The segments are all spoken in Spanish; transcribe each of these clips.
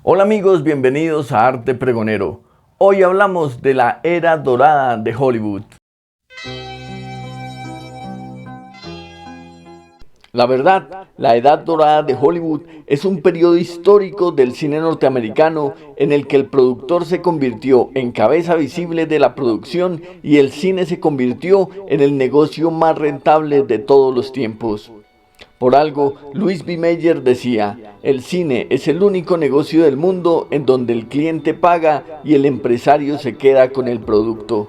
Hola amigos, bienvenidos a Arte Pregonero. Hoy hablamos de la era dorada de Hollywood. La verdad, la edad dorada de Hollywood es un periodo histórico del cine norteamericano en el que el productor se convirtió en cabeza visible de la producción y el cine se convirtió en el negocio más rentable de todos los tiempos. Por algo, Louis B. Mayer decía, el cine es el único negocio del mundo en donde el cliente paga y el empresario se queda con el producto.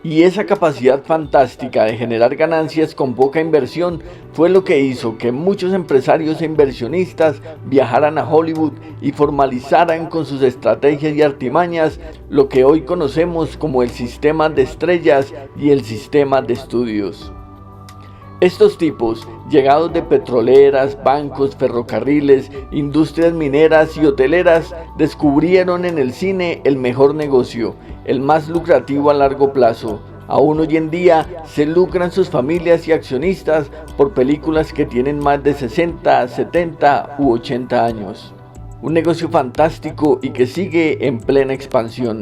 Y esa capacidad fantástica de generar ganancias con poca inversión fue lo que hizo que muchos empresarios e inversionistas viajaran a Hollywood y formalizaran con sus estrategias y artimañas lo que hoy conocemos como el sistema de estrellas y el sistema de estudios. Estos tipos, llegados de petroleras, bancos, ferrocarriles, industrias mineras y hoteleras, descubrieron en el cine el mejor negocio, el más lucrativo a largo plazo. Aún hoy en día se lucran sus familias y accionistas por películas que tienen más de 60, 70 u 80 años. Un negocio fantástico y que sigue en plena expansión.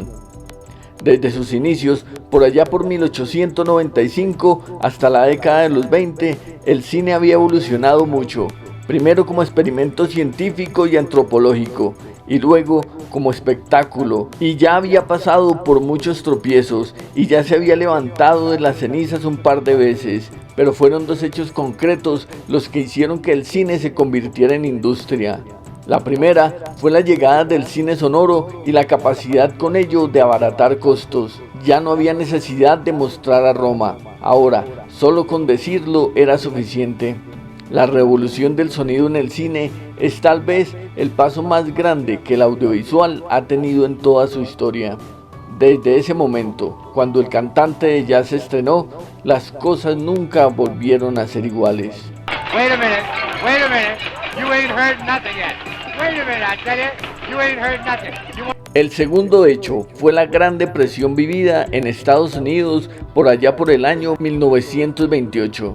Desde sus inicios, por allá por 1895 hasta la década de los 20, el cine había evolucionado mucho, primero como experimento científico y antropológico, y luego como espectáculo, y ya había pasado por muchos tropiezos, y ya se había levantado de las cenizas un par de veces, pero fueron dos hechos concretos los que hicieron que el cine se convirtiera en industria. La primera fue la llegada del cine sonoro y la capacidad con ello de abaratar costos. Ya no había necesidad de mostrar a Roma. Ahora, solo con decirlo era suficiente. La revolución del sonido en el cine es tal vez el paso más grande que el audiovisual ha tenido en toda su historia. Desde ese momento, cuando el cantante de jazz se estrenó, las cosas nunca volvieron a ser iguales. Wait a minute, you ain't heard nothing yet. Wait a minute, I tell you ain't heard nothing. El segundo hecho fue la Gran Depresión vivida en Estados Unidos por allá por el año 1928.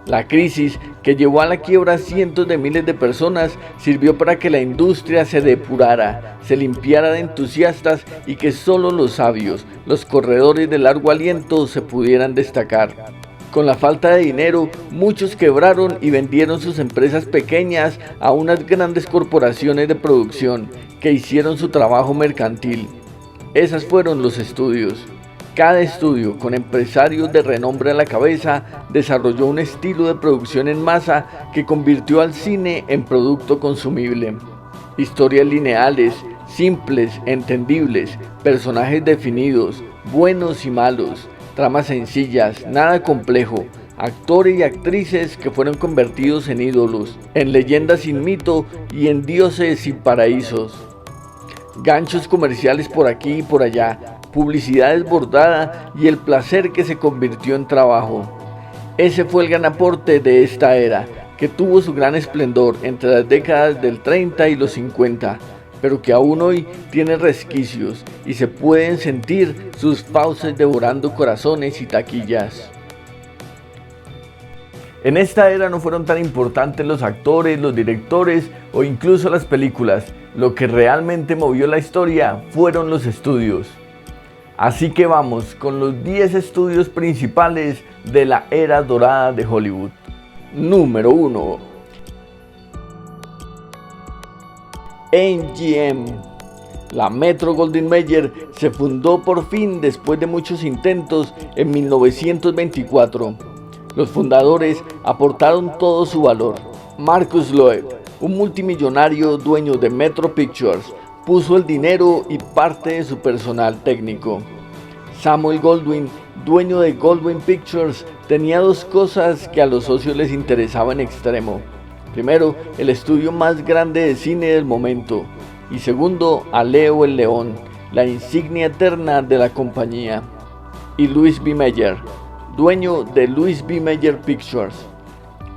La crisis, que llevó a la quiebra a cientos de miles de personas, sirvió para que la industria se depurara, se limpiara de entusiastas y que solo los sabios, los corredores de largo aliento se pudieran destacar. Con la falta de dinero, muchos quebraron y vendieron sus empresas pequeñas a unas grandes corporaciones de producción que hicieron su trabajo mercantil. Esas fueron los estudios. Cada estudio, con empresarios de renombre a la cabeza, desarrolló un estilo de producción en masa que convirtió al cine en producto consumible. Historias lineales, simples, entendibles, personajes definidos, buenos y malos, tramas sencillas, nada complejo, actores y actrices que fueron convertidos en ídolos, en leyendas sin mito y en dioses sin paraísos. Ganchos comerciales por aquí y por allá, publicidad desbordada y el placer que se convirtió en trabajo. Ese fue el gran aporte de esta era, que tuvo su gran esplendor entre las décadas del 30 y los 50, pero que aún hoy tiene resquicios y se pueden sentir sus fauces devorando corazones y taquillas. En esta era no fueron tan importantes los actores, los directores o incluso las películas. Lo que realmente movió la historia fueron los estudios. Así que vamos con los 10 estudios principales de la era dorada de Hollywood. Número 1. MGM. La Metro-Goldwyn-Mayer se fundó por fin después de muchos intentos en 1924. Los fundadores aportaron todo su valor. Marcus Loeb, un multimillonario dueño de Metro Pictures, puso el dinero y parte de su personal técnico. Samuel Goldwyn, dueño de Goldwyn Pictures, tenía dos cosas que a los socios les interesaba en extremo. Primero, el estudio más grande de cine del momento, y segundo, a Leo el León, la insignia eterna de la compañía, y Louis B. Mayer, dueño de Louis B. Mayer Pictures,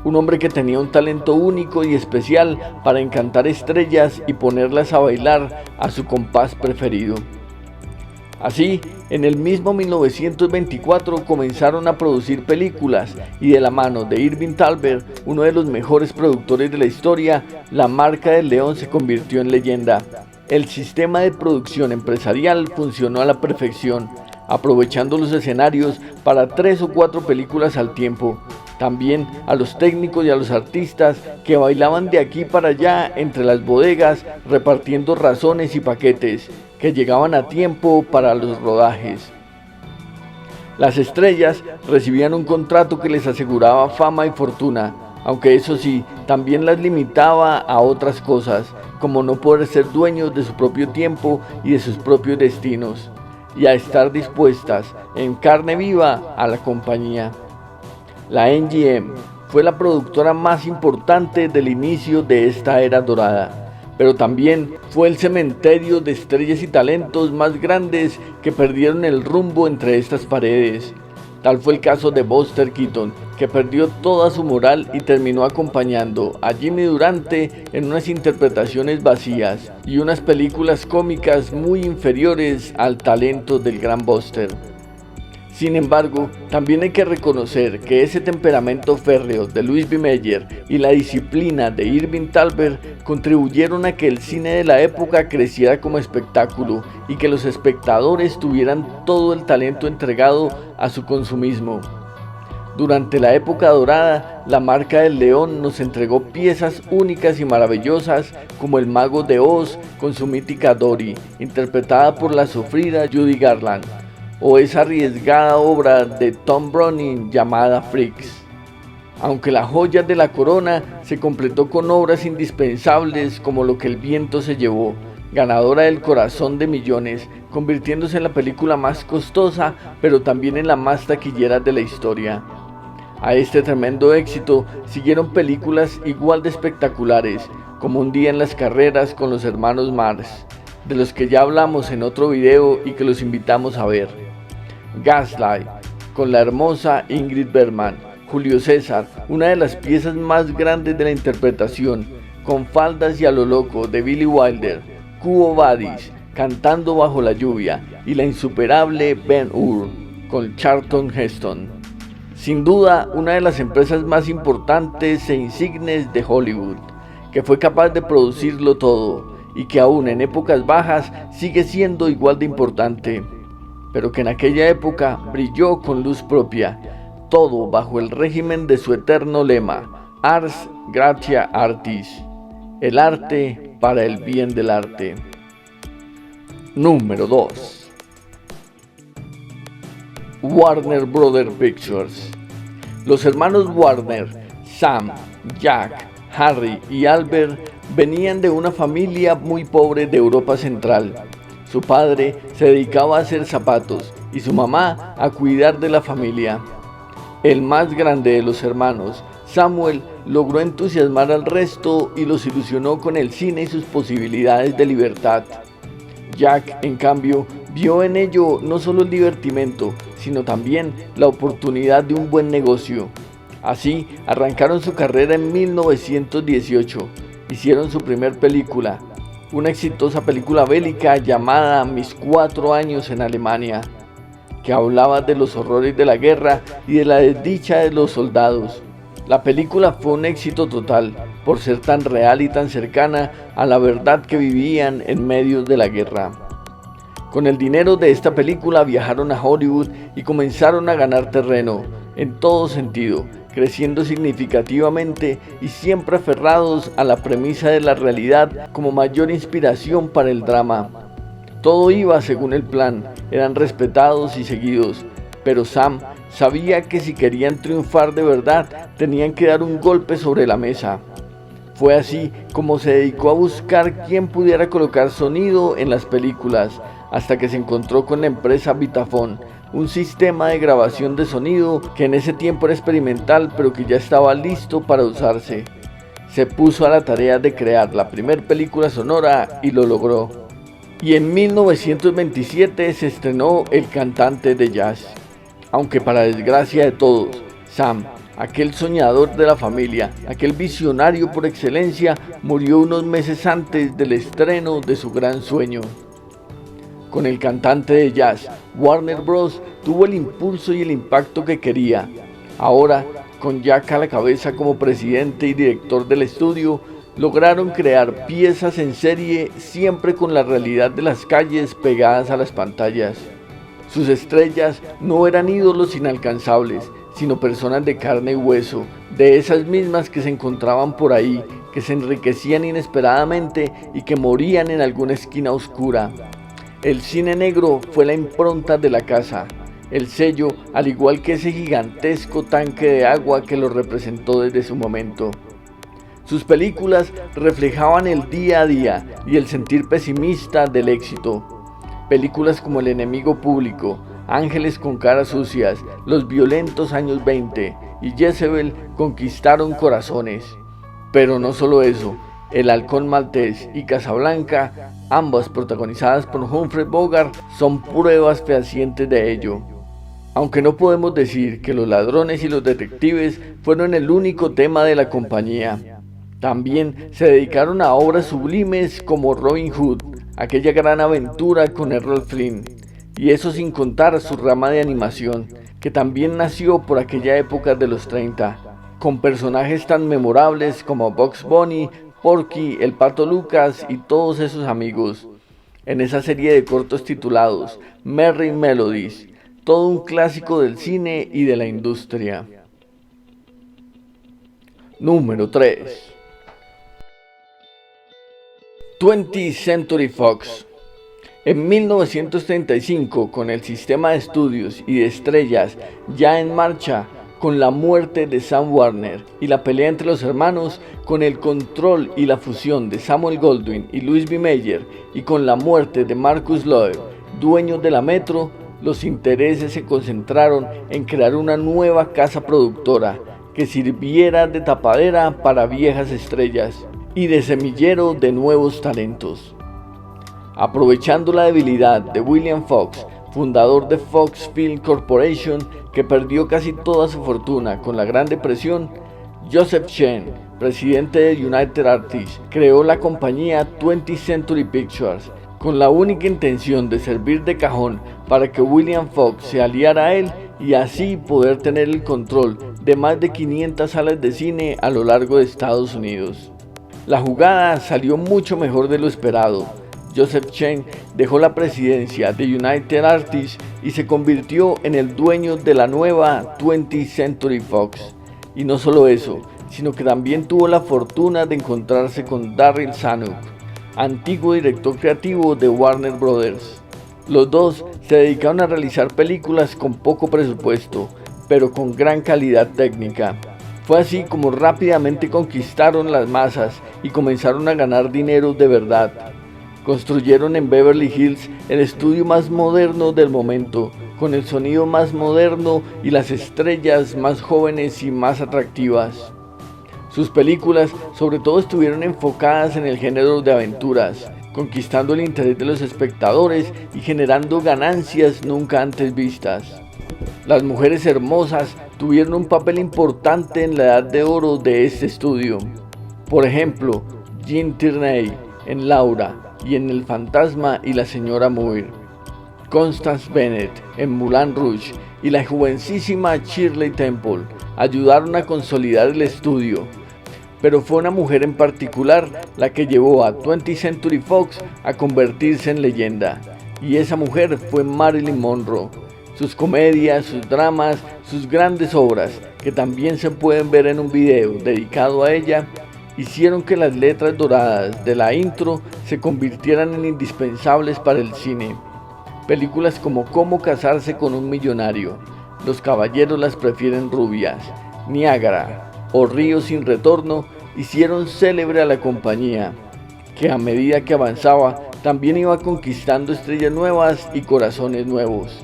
un hombre que tenía un talento único y especial para encantar estrellas y ponerlas a bailar a su compás preferido. Así, en el mismo 1924 comenzaron a producir películas y de la mano de Irving Thalberg, uno de los mejores productores de la historia, la marca del león se convirtió en leyenda. el sistema de producción empresarial funcionó a la perfección, aprovechando los escenarios para 3 o 4 películas al tiempo. También a los técnicos y a los artistas que bailaban de aquí para allá entre las bodegas repartiendo razones y paquetes que llegaban a tiempo para los rodajes. Las estrellas recibían un contrato que les aseguraba fama y fortuna, aunque eso sí, también las limitaba a otras cosas, como no poder ser dueños de su propio tiempo y de sus propios destinos, y a estar dispuestas en carne viva a la compañía. La MGM fue la productora más importante del inicio de esta era dorada, pero también fue el cementerio de estrellas y talentos más grandes que perdieron el rumbo entre estas paredes. Tal fue el caso de Buster Keaton, que perdió toda su moral y terminó acompañando a Jimmy Durante en unas interpretaciones vacías y unas películas cómicas muy inferiores al talento del gran Buster. Sin embargo, también hay que reconocer que ese temperamento férreo de Louis B. Mayer y la disciplina de Irving Thalberg contribuyeron a que el cine de la época creciera como espectáculo y que los espectadores tuvieran todo el talento entregado a su consumismo. Durante la época dorada, la marca del león nos entregó piezas únicas y maravillosas como El Mago de Oz con su mítica Dory, interpretada por la sufrida Judy Garland, o esa arriesgada obra de Tom Browning llamada Freaks. Aunque la joya de la corona se completó con obras indispensables como Lo que el viento se llevó, ganadora del corazón de millones, convirtiéndose en la película más costosa, pero también en la más taquillera de la historia. A este tremendo éxito siguieron películas igual de espectaculares, como Un día en las carreras con los hermanos Marx, de los que ya hablamos en otro video y que los invitamos a ver. Gaslight, con la hermosa Ingrid Bergman. Julio César, una de las piezas más grandes de la interpretación, con Faldas y a lo loco de Billy Wilder. Quo Vadis, Cantando bajo la lluvia, y la insuperable Ben-Hur, con Charlton Heston. Sin duda, una de las empresas más importantes e insignes de Hollywood, que fue capaz de producirlo todo, y que aún en épocas bajas sigue siendo igual de importante, pero que en aquella época brilló con luz propia, todo bajo el régimen de su eterno lema, Ars Gratia Artis, el arte para el bien del arte. Número 2. Warner Brothers Pictures. Los hermanos Warner, Sam, Jack, Harry y Albert, venían de una familia muy pobre de Europa Central. Su padre se dedicaba a hacer zapatos y su mamá a cuidar de la familia. El más grande de los hermanos, Samuel, logró entusiasmar al resto y los ilusionó con el cine y sus posibilidades de libertad. Jack, en cambio, vio en ello no solo el divertimento, sino también la oportunidad de un buen negocio. Así, arrancaron su carrera en 1918, hicieron su primer película, una exitosa película bélica llamada Mis 4 años en Alemania, que hablaba de los horrores de la guerra y de la desdicha de los soldados. La película fue un éxito total, por ser tan real y tan cercana a la verdad que vivían en medio de la guerra. Con el dinero de esta película viajaron a Hollywood y comenzaron a ganar terreno, en todo sentido, creciendo significativamente y siempre aferrados a la premisa de la realidad como mayor inspiración para el drama. Todo iba según el plan, eran respetados y seguidos, pero Sam sabía que si querían triunfar de verdad, tenían que dar un golpe sobre la mesa. Fue así como se dedicó a buscar quién pudiera colocar sonido en las películas, hasta que se encontró con la empresa Vitaphone, un sistema de grabación de sonido que en ese tiempo era experimental, pero que ya estaba listo para usarse. Se puso a la tarea de crear la primera película sonora y lo logró. Y en 1927 se estrenó El cantante de jazz. Aunque para desgracia de todos, Sam, aquel soñador de la familia, aquel visionario por excelencia, murió unos meses antes del estreno de su gran sueño. Con El cantante de jazz, Warner Bros. Tuvo el impulso y el impacto que quería. Ahora, con Jack a la cabeza como presidente y director del estudio, Lograron crear piezas en serie siempre con la realidad de las calles pegadas a las pantallas. Sus estrellas no eran ídolos inalcanzables, sino personas de carne y hueso, de esas mismas que se encontraban por ahí, que se enriquecían inesperadamente y que morían en alguna esquina oscura. El cine negro fue la impronta de la casa, el sello, al igual que ese gigantesco tanque de agua que lo representó desde su momento. Sus películas reflejaban el día a día y el sentir pesimista del éxito. Películas como El enemigo público, Ángeles con caras sucias, Los violentos años 20 y Jezebel conquistaron corazones. Pero no solo eso, El halcón maltés y Casablanca, ambas protagonizadas por Humphrey Bogart, son pruebas fehacientes de ello. Aunque no podemos decir que los ladrones y los detectives fueron el único tema de la compañía. También se dedicaron a obras sublimes como Robin Hood, aquella gran aventura con Errol Flynn, y eso sin contar su rama de animación, que también nació por aquella época de los 30, con personajes tan memorables como Bugs Bunny, Porky, el Pato Lucas y todos esos amigos. En esa serie de cortos titulados Merry Melodies, todo un clásico del cine y de la industria. Número 3. 20th Century Fox. En 1935, con el sistema de estudios y de estrellas ya en marcha, con la muerte de Sam Warner y la pelea entre los hermanos, con el control y la fusión de Samuel Goldwyn y Louis B. Mayer, y con la muerte de Marcus Loeb, dueños de la Metro, los intereses se concentraron en crear una nueva casa productora que sirviera de tapadera para viejas estrellas y de semillero de nuevos talentos. Aprovechando la debilidad de William Fox, fundador de Fox Film Corporation, que perdió casi toda su fortuna con la Gran Depresión, Joseph Chen, presidente de United Artists, creó la compañía 20th Century Pictures, con la única intención de servir de cajón para que William Fox se aliara a él y así poder tener el control de más de 500 salas de cine a lo largo de Estados Unidos. La jugada salió mucho mejor de lo esperado. Joseph Chen dejó la presidencia de United Artists y se convirtió en el dueño de la nueva 20th Century Fox. Y no solo eso, sino que también tuvo la fortuna de encontrarse con Darryl Zanuck, antiguo director creativo de Warner Brothers. Los dos se dedicaron a realizar películas con poco presupuesto, pero con gran calidad técnica. Fue así como rápidamente conquistaron las masas y comenzaron a ganar dinero de verdad. Construyeron en Beverly Hills el estudio más moderno del momento, con el sonido más moderno y las estrellas más jóvenes y más atractivas. Sus películas sobre todo estuvieron enfocadas en el género de aventuras, conquistando el interés de los espectadores y generando ganancias nunca antes vistas. Las mujeres hermosas tuvieron un papel importante en la edad de oro de este estudio. Por ejemplo, Jean Tierney en Laura y en El fantasma y la señora Muir, Constance Bennett en Moulin Rouge y la jovencísima Shirley Temple ayudaron a consolidar el estudio. Pero fue una mujer en particular la que llevó a 20th Century Fox a convertirse en leyenda, y esa mujer fue Marilyn Monroe. Sus comedias, sus dramas, sus grandes obras, que también se pueden ver en un video dedicado a ella, hicieron que las letras doradas de la intro se convirtieran en indispensables para el cine. Películas como Cómo casarse con un millonario, Los caballeros las prefieren rubias, Niágara o Río sin retorno hicieron célebre a la compañía, que a medida que avanzaba también iba conquistando estrellas nuevas y corazones nuevos.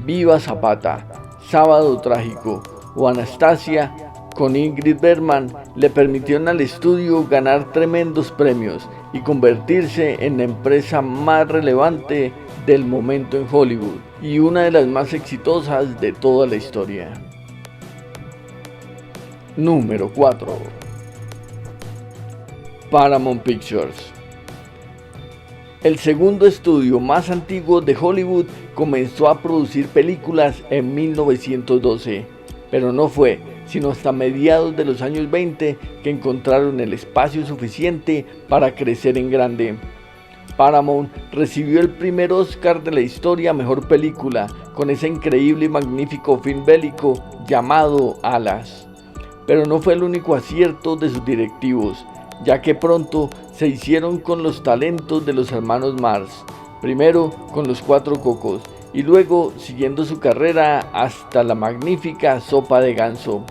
Viva Zapata, Sábado Trágico o Anastasia con Ingrid Bergman le permitieron al estudio ganar tremendos premios y convertirse en la empresa más relevante del momento en Hollywood y una de las más exitosas de toda la historia. Número 4. Paramount Pictures. El segundo estudio más antiguo de Hollywood comenzó a producir películas en 1912, pero no fue sino hasta mediados de los años 20 que encontraron el espacio suficiente para crecer en grande. Paramount recibió el primer Oscar de la historia a Mejor Película con ese increíble y magnífico film bélico llamado Alas. Pero no fue el único acierto de sus directivos, ya que pronto se hicieron con los talentos de los hermanos Marx, primero con Los Cuatro Cocos y luego siguiendo su carrera hasta la magnífica Sopa de Ganso.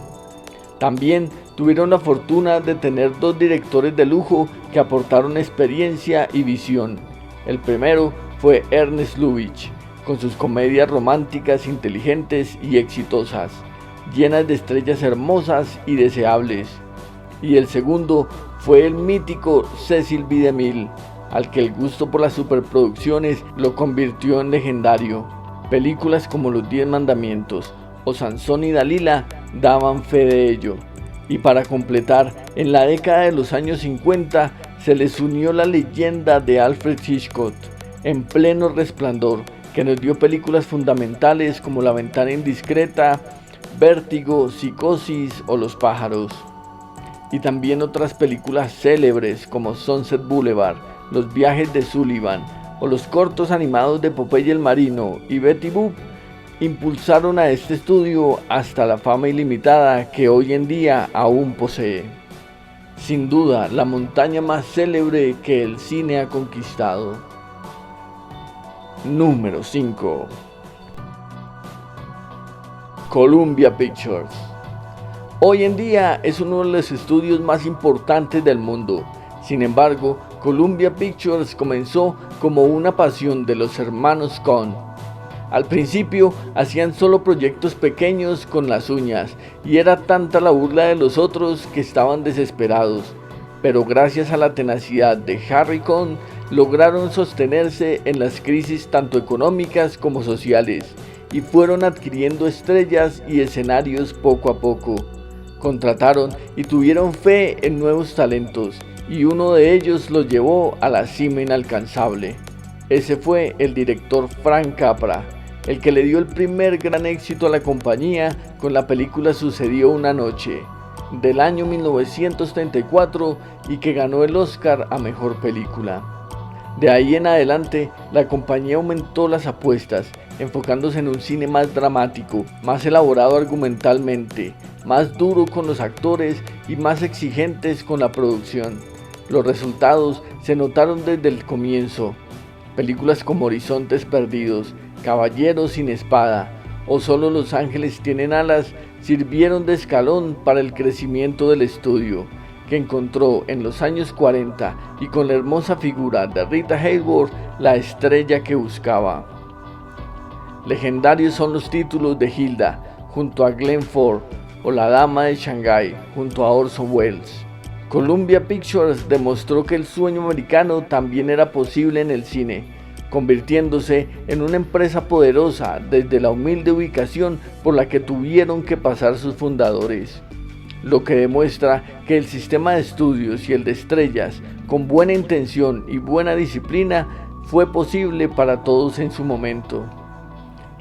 También tuvieron la fortuna de tener dos directores de lujo que aportaron experiencia y visión. El primero fue Ernest Lubitsch, con sus comedias románticas inteligentes y exitosas, llenas de estrellas hermosas y deseables. Y el segundo fue el mítico Cecil B. DeMille, al que el gusto por las superproducciones lo convirtió en legendario. Películas como Los 10 Mandamientos o Sansón y Dalila daban fe de ello. Y para completar, en la década de los años 50 se les unió la leyenda de Alfred Hitchcock, en pleno resplandor, que nos dio películas fundamentales como La Ventana Indiscreta, Vértigo, Psicosis o Los Pájaros. Y también otras películas célebres como Sunset Boulevard, Los Viajes de Sullivan o los cortos animados de Popeye el Marino y Betty Boop impulsaron a este estudio hasta la fama ilimitada que hoy en día aún posee. Sin duda, la montaña más célebre que el cine ha conquistado. Número 5. Columbia Pictures. Hoy en día es uno de los estudios más importantes del mundo. Sin embargo, Columbia Pictures comenzó como una pasión de los hermanos Coen. Al principio hacían solo proyectos pequeños con las uñas y era tanta la burla de los otros que estaban desesperados. Pero gracias a la tenacidad de Harry Cohn lograron sostenerse en las crisis tanto económicas como sociales y fueron adquiriendo estrellas y escenarios poco a poco. Contrataron y tuvieron fe en nuevos talentos y uno de ellos los llevó a la cima inalcanzable. Ese fue el director Frank Capra, el que le dio el primer gran éxito a la compañía con la película Sucedió una noche, del año 1934 y que ganó el Oscar a Mejor Película. De ahí en adelante, la compañía aumentó las apuestas, enfocándose en un cine más dramático, más elaborado argumentalmente, más duro con los actores y más exigentes con la producción. Los resultados se notaron desde el comienzo. Películas como Horizontes Perdidos, Caballeros sin Espada o Solo los Ángeles tienen alas sirvieron de escalón para el crecimiento del estudio, que encontró en los años 40 y con la hermosa figura de Rita Hayworth la estrella que buscaba. Legendarios son los títulos de Hilda junto a Glenn Ford o La Dama de Shanghái junto a Orson Welles. Columbia Pictures demostró que el sueño americano también era posible en el cine, convirtiéndose en una empresa poderosa desde la humilde ubicación por la que tuvieron que pasar sus fundadores. Lo que demuestra que el sistema de estudios y el de estrellas, con buena intención y buena disciplina, fue posible para todos en su momento.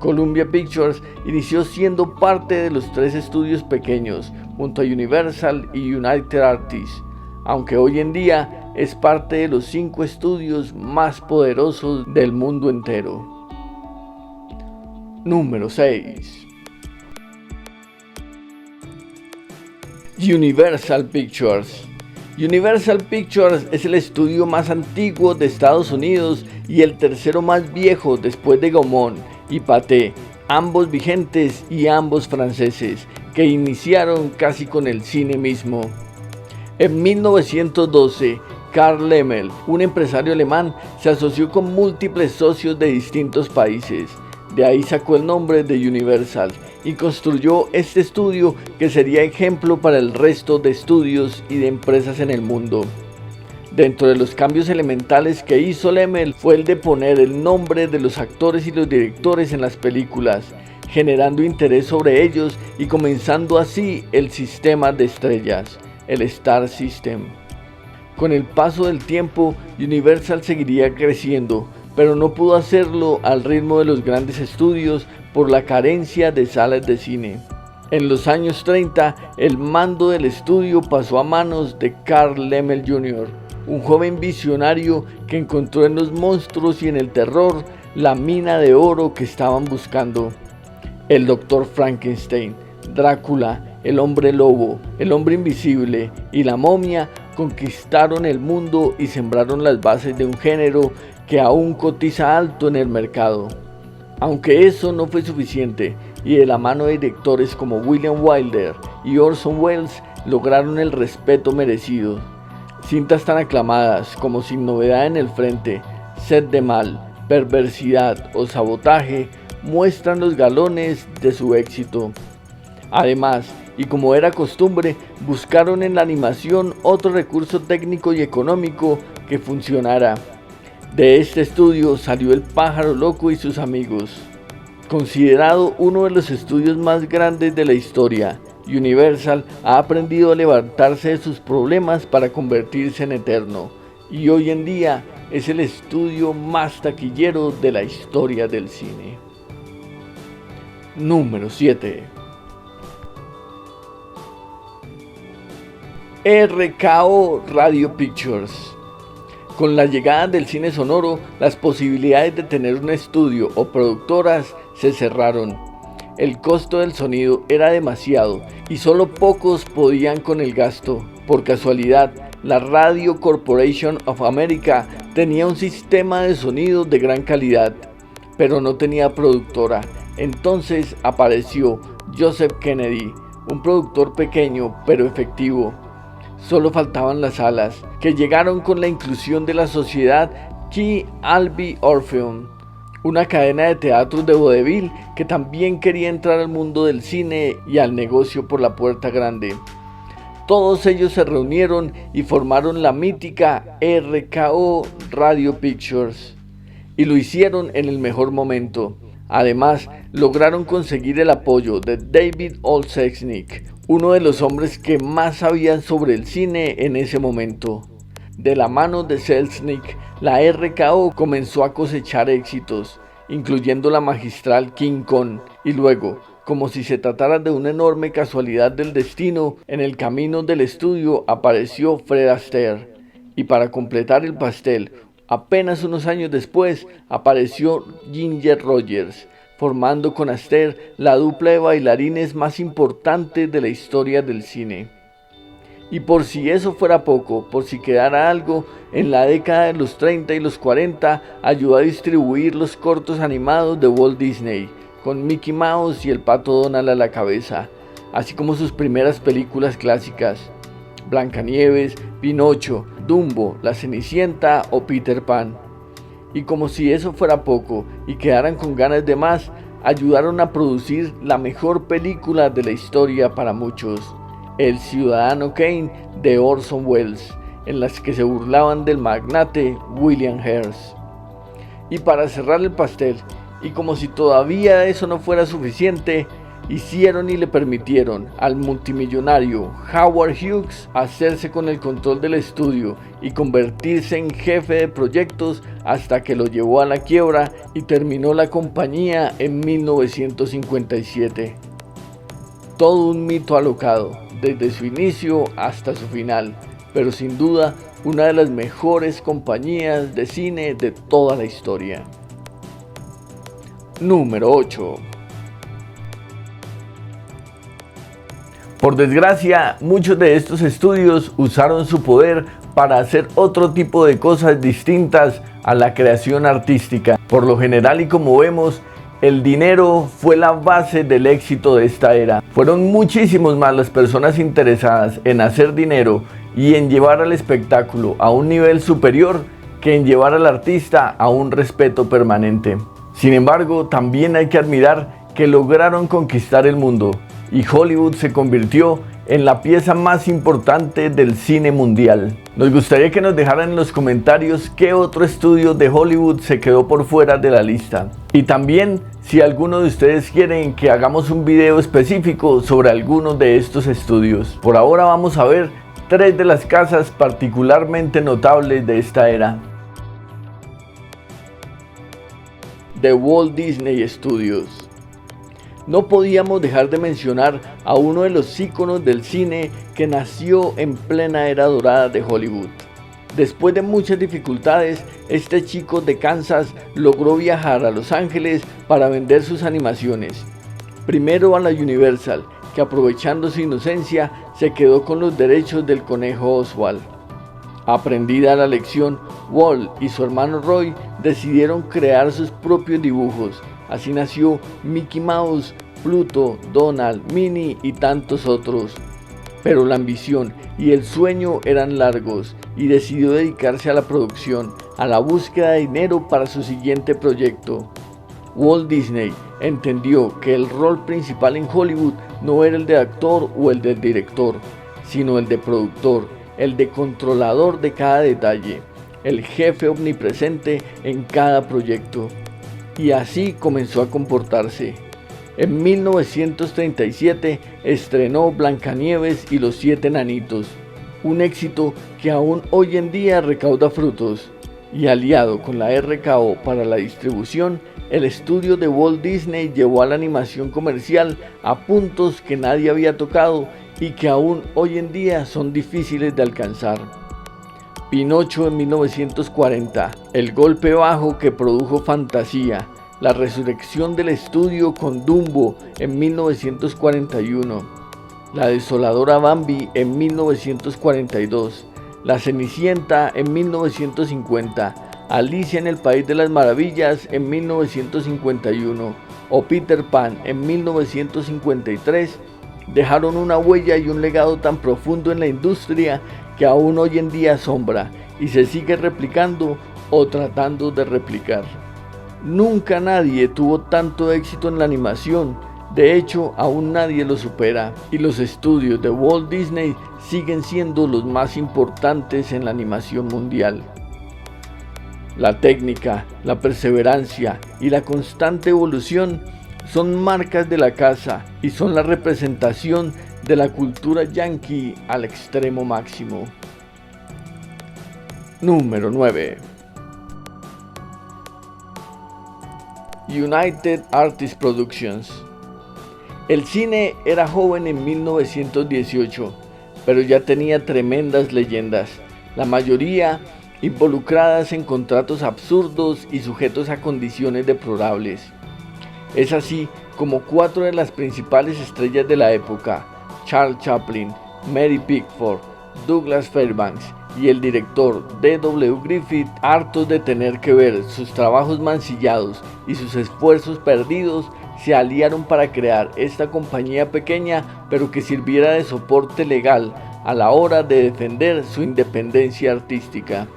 Columbia Pictures inició siendo parte de los 3 estudios pequeños, junto a Universal y United Artists, aunque hoy en día es parte de los 5 estudios más poderosos del mundo entero. Número 6. Universal Pictures. Universal Pictures es el estudio más antiguo de Estados Unidos y el tercero más viejo después de Gaumont y Pathé, ambos vigentes y ambos franceses, que iniciaron casi con el cine mismo. En 1912, Karl Laemmle, un empresario alemán, se asoció con múltiples socios de distintos países. De ahí sacó el nombre de Universal y construyó este estudio que sería ejemplo para el resto de estudios y de empresas en el mundo. Dentro de los cambios elementales que hizo Laemmle fue el de poner el nombre de los actores y los directores en las películas, generando interés sobre ellos y comenzando así el sistema de estrellas, el Star System. Con el paso del tiempo, Universal seguiría creciendo, pero no pudo hacerlo al ritmo de los grandes estudios por la carencia de salas de cine. En los años 30, el mando del estudio pasó a manos de Carl Laemmle Jr., un joven visionario que encontró en los monstruos y en el terror la mina de oro que estaban buscando. El Dr. Frankenstein, Drácula, el Hombre Lobo, el Hombre Invisible y la Momia conquistaron el mundo y sembraron las bases de un género que aún cotiza alto en el mercado. Aunque eso no fue suficiente, y de la mano de directores como William Wilder y Orson Welles lograron el respeto merecido. Cintas tan aclamadas como Sin Novedad en el Frente, Sed de Mal, Perversidad o Sabotaje muestran los galones de su éxito. Además, y como era costumbre, buscaron en la animación otro recurso técnico y económico que funcionara. De este estudio salió El Pájaro Loco y sus amigos. Considerado uno de los estudios más grandes de la historia, Universal ha aprendido a levantarse de sus problemas para convertirse en eterno, y hoy en día es el estudio más taquillero de la historia del cine. Número 7. RKO Radio Pictures. Con la llegada del cine sonoro, las posibilidades de tener un estudio o productoras se cerraron. El costo del sonido era demasiado y solo pocos podían con el gasto. Por casualidad, la Radio Corporation of America tenía un sistema de sonido de gran calidad, pero no tenía productora. Entonces apareció Joseph Kennedy, un productor pequeño pero efectivo. Solo faltaban las salas, que llegaron con la inclusión de la sociedad Key Albee Orpheum, una cadena de teatros de vodevil que también quería entrar al mundo del cine y al negocio por la puerta grande. Todos ellos se reunieron y formaron la mítica RKO Radio Pictures, y lo hicieron en el mejor momento. Además, lograron conseguir el apoyo de David Olszewski, uno de los hombres que más sabían sobre el cine en ese momento. De la mano de Selznick, la RKO comenzó a cosechar éxitos, incluyendo la magistral King Kong, y luego, como si se tratara de una enorme casualidad del destino, en el camino del estudio apareció Fred Astaire, y para completar el pastel, apenas unos años después, apareció Ginger Rogers, formando con Astaire la dupla de bailarines más importante de la historia del cine. Y por si eso fuera poco, por si quedara algo, en la década de los 30 y los 40 ayudó a distribuir los cortos animados de Walt Disney, con Mickey Mouse y el Pato Donald a la cabeza, así como sus primeras películas clásicas, Blancanieves, Pinocho, Dumbo, La Cenicienta o Peter Pan. Y como si eso fuera poco y quedaran con ganas de más, ayudaron a producir la mejor película de la historia para muchos, El Ciudadano Kane de Orson Welles, en las que se burlaban del magnate William Hearst. Y para cerrar el pastel, y como si todavía eso no fuera suficiente, hicieron y le permitieron al multimillonario Howard Hughes hacerse con el control del estudio y convertirse en jefe de proyectos hasta que lo llevó a la quiebra y terminó la compañía en 1957. Todo un mito alocado, desde su inicio hasta su final, pero sin duda una de las mejores compañías de cine de toda la historia. Número 8. Por desgracia, muchos de estos estudios usaron su poder para hacer otro tipo de cosas distintas a la creación artística. Por lo general, y como vemos, el dinero fue la base del éxito de esta era. Fueron muchísimos más las personas interesadas en hacer dinero y en llevar al espectáculo a un nivel superior que en llevar al artista a un respeto permanente. Sin embargo, también hay que admirar que lograron conquistar el mundo, y Hollywood se convirtió en la pieza más importante del cine mundial. Nos gustaría que nos dejaran en los comentarios qué otro estudio de Hollywood se quedó por fuera de la lista. Y también si alguno de ustedes quieren que hagamos un video específico sobre alguno de estos estudios. Por ahora vamos a ver 3 de las casas particularmente notables de esta era. The Walt Disney Studios. no podíamos dejar de mencionar a uno de los íconos del cine que nació en plena era dorada de Hollywood. Después de muchas dificultades, este chico de Kansas logró viajar a Los Ángeles para vender sus animaciones. Primero a la Universal, que aprovechando su inocencia se quedó con los derechos del conejo Oswald. Aprendida la lección, Walt y su hermano Roy decidieron crear sus propios dibujos. Así nació Mickey Mouse, Pluto, Donald, Minnie y tantos otros. Pero la ambición y el sueño eran largos y decidió dedicarse a la producción, a la búsqueda de dinero para su siguiente proyecto. Walt Disney entendió que el rol principal en Hollywood no era el de actor o el del director, sino el de productor, el de controlador de cada detalle, el jefe omnipresente en cada proyecto. Y así comenzó a comportarse. En 1937 estrenó Blancanieves y los 7 enanitos, un éxito que aún hoy en día recauda frutos. Y aliado con la RKO para la distribución, el estudio de Walt Disney llevó a la animación comercial a puntos que nadie había tocado y que aún hoy en día son difíciles de alcanzar. Pinocho en 1940, el golpe bajo que produjo Fantasía, la resurrección del estudio con Dumbo en 1941, la desoladora Bambi en 1942, La Cenicienta en 1950, Alicia en el País de las Maravillas en 1951 o Peter Pan en 1953, dejaron una huella y un legado tan profundo en la industria que aún hoy en día asombra y se sigue replicando o tratando de replicar. Nunca nadie tuvo tanto éxito en la animación, de hecho aún nadie lo supera, y los estudios de Walt Disney siguen siendo los más importantes en la animación mundial. La técnica, la perseverancia y la constante evolución son marcas de la casa y son la representación de la cultura yankee al extremo máximo. Número 9. United Artists Productions. El cine era joven en 1918, pero ya tenía tremendas leyendas, la mayoría involucradas en contratos absurdos y sujetos a condiciones deplorables. Es así como 4 de las principales estrellas de la época, Charles Chaplin, Mary Pickford, Douglas Fairbanks y el director D.W. Griffith, hartos de tener que ver sus trabajos mancillados y sus esfuerzos perdidos, se aliaron para crear esta compañía pequeña pero que sirviera de soporte legal a la hora de defender su independencia artística.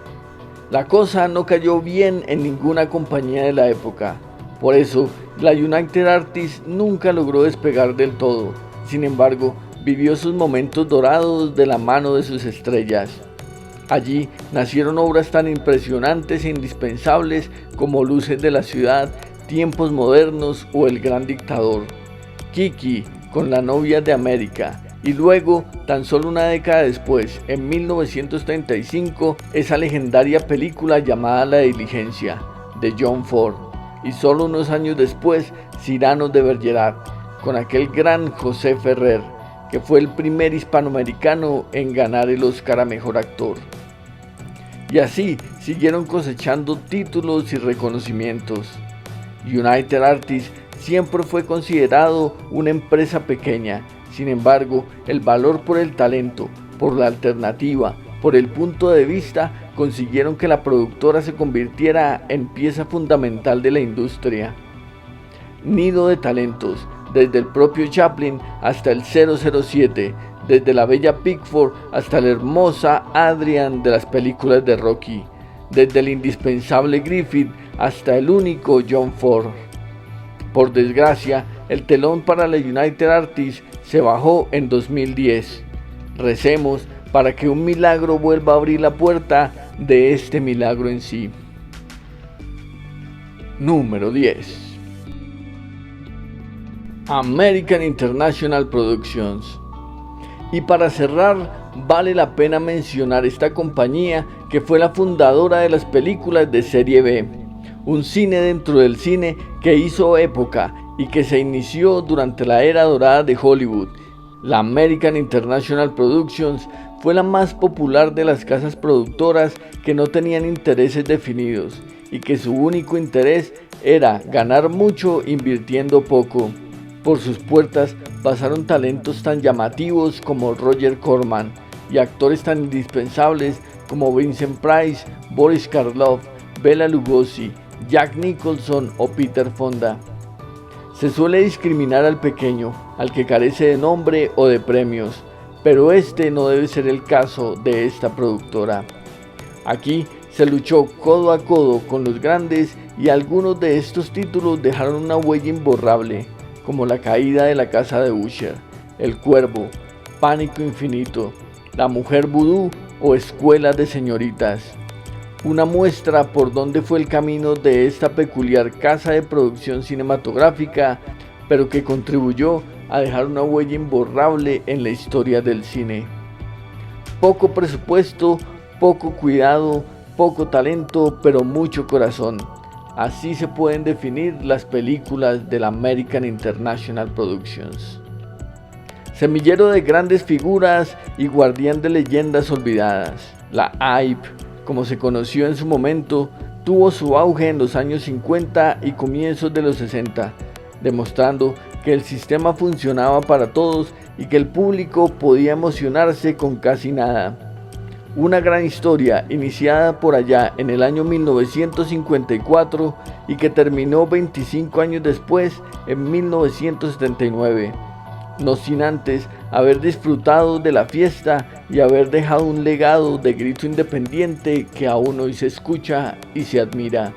La cosa no cayó bien en ninguna compañía de la época, por eso la United Artists nunca logró despegar del todo. Sin embargo, vivió sus momentos dorados de la mano de sus estrellas. Allí nacieron obras tan impresionantes e indispensables como Luces de la Ciudad, Tiempos Modernos o El Gran Dictador, Kiki con La Novia de América, y luego, tan solo una década después, en 1935, esa legendaria película llamada La Diligencia, de John Ford, y solo unos años después, Cyrano de Bergerac, con aquel gran José Ferrer, que fue el primer hispanoamericano en ganar el Oscar a Mejor Actor. Y así siguieron cosechando títulos y reconocimientos. United Artists siempre fue considerado una empresa pequeña. Sin embargo, el valor por el talento, por la alternativa, por el punto de vista, consiguieron que la productora se convirtiera en pieza fundamental de la industria. Nido de talentos, desde el propio Chaplin hasta el 007, desde la bella Pickford hasta la hermosa Adrian de las películas de Rocky, desde el indispensable Griffith hasta el único John Ford. Por desgracia, el telón para la United Artists se bajó en 2010. Recemos para que un milagro vuelva a abrir la puerta de este milagro en sí. Número 10. American International Productions. Y para cerrar, vale la pena mencionar esta compañía que fue la fundadora de las películas de serie B, un cine dentro del cine que hizo época y que se inició durante la era dorada de Hollywood. La American International Productions fue la más popular de las casas productoras que no tenían intereses definidos y que su único interés era ganar mucho invirtiendo poco. Por sus puertas pasaron talentos tan llamativos como Roger Corman y actores tan indispensables como Vincent Price, Boris Karloff, Bela Lugosi, Jack Nicholson o Peter Fonda. Se suele discriminar al pequeño, al que carece de nombre o de premios, pero este no debe ser el caso de esta productora. Aquí se luchó codo a codo con los grandes y algunos de estos títulos dejaron una huella imborrable, como La caída de la casa de Usher, El cuervo, Pánico infinito, La mujer vudú o Escuela de señoritas. Una muestra por dónde fue el camino de esta peculiar casa de producción cinematográfica, pero que contribuyó a dejar una huella imborrable en la historia del cine. Poco presupuesto, poco cuidado, poco talento, pero mucho corazón. Así se pueden definir las películas de la American International Productions. Semillero de grandes figuras y guardián de leyendas olvidadas, la AIP, como se conoció en su momento, tuvo su auge en los años 50 y comienzos de los 60, demostrando que el sistema funcionaba para todos y que el público podía emocionarse con casi nada. Una gran historia iniciada por allá en el año 1954 y que terminó 25 años después, en 1979. No sin antes haber disfrutado de la fiesta y haber dejado un legado de grito independiente que aún hoy se escucha y se admira.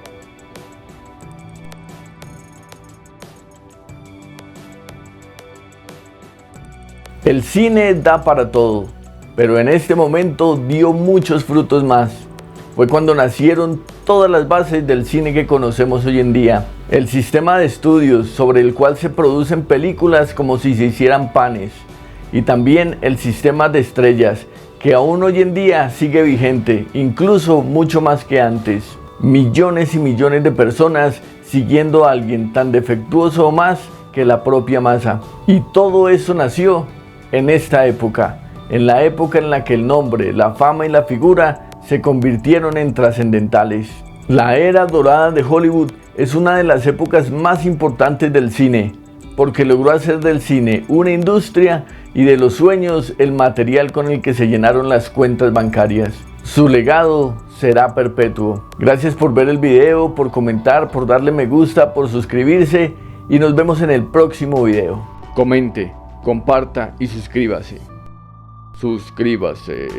El cine da para todo, pero en este momento dio muchos frutos más. Fue cuando nacieron todas las bases del cine que conocemos hoy en día. El sistema de estudios sobre el cual se producen películas como si se hicieran panes. Y también el sistema de estrellas, que aún hoy en día sigue vigente, incluso mucho más que antes. Millones y millones de personas siguiendo a alguien tan defectuoso o más que la propia masa. Y todo eso nació en esta época, en la época en la que el nombre, la fama y la figura se convirtieron en trascendentales. La era dorada de Hollywood es una de las épocas más importantes del cine, porque logró hacer del cine una industria y de los sueños el material con el que se llenaron las cuentas bancarias. Su legado será perpetuo. Gracias por ver el video, por comentar, por darle me gusta, por suscribirse y nos vemos en el próximo video. Comente, comparta y suscríbase. Suscríbase.